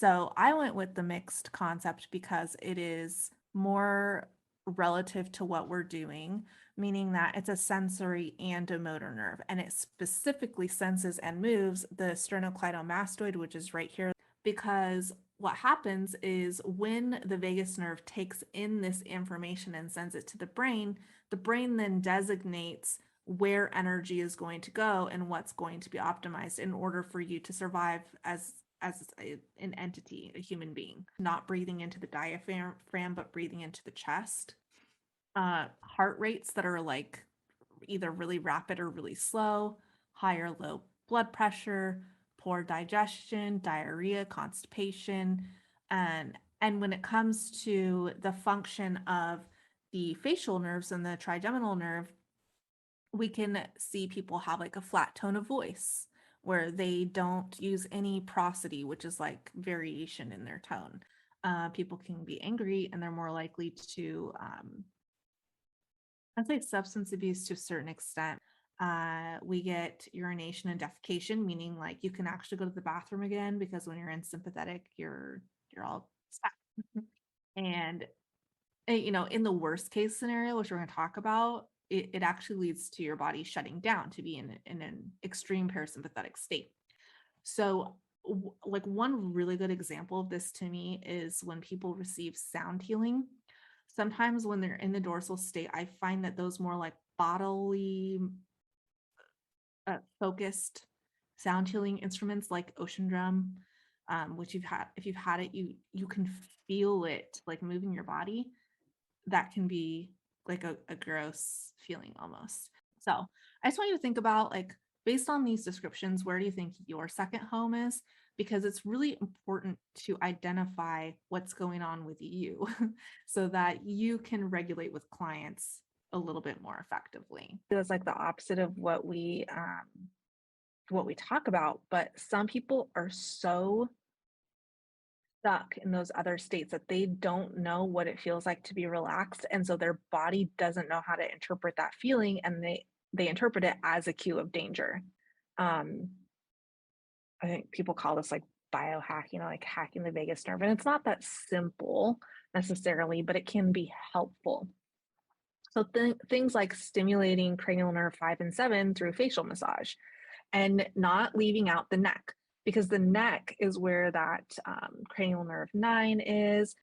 So I went with the mixed concept because it is more relative to what we're doing, meaning that it's a sensory and a motor nerve, and it specifically senses and moves the sternocleidomastoid, which is right here, because what happens is when the vagus nerve takes in this information and sends it to the brain then designates where energy is going to go and what's going to be optimized in order for you to survive as an entity, a human being. Not breathing into the diaphragm, but breathing into the chest. Heart rates that are like either really rapid or really slow, high or low blood pressure, poor digestion, diarrhea, constipation, and when it comes to the function of the facial nerves and the trigeminal nerve, we can see people have like a flat tone of voice where they don't use any prosody, which is like variation in their tone. People can be angry and they're more likely to, I'd say substance abuse to a certain extent. We get urination and defecation, meaning like you can actually go to the bathroom again because when you're in sympathetic, you're all stuck. And in the worst case scenario, which we're going to talk about, it actually leads to your body shutting down to be in an extreme parasympathetic state. So like one really good example of this to me is when people receive sound healing. Sometimes when they're in the dorsal state, I find that those more like bodily focused sound healing instruments like ocean drum, which if you've had it, you can feel it like moving your body. That can be like a gross feeling almost. So I just want you to think about, like, based on these descriptions, where do you think your second home is? Because it's really important to identify what's going on with you so that you can regulate with clients a little bit more effectively. It's like the opposite of what we talk about, but some people are so stuck in those other states that they don't know what it feels like to be relaxed, and so their body doesn't know how to interpret that feeling, and they interpret it as a cue of danger. um I think people call this like biohacking, like hacking the vagus nerve, and it's not that simple necessarily, but it can be helpful. So things like stimulating cranial nerve 5 and 7 through facial massage, and not leaving out the neck, because the neck is where that cranial nerve 9 is.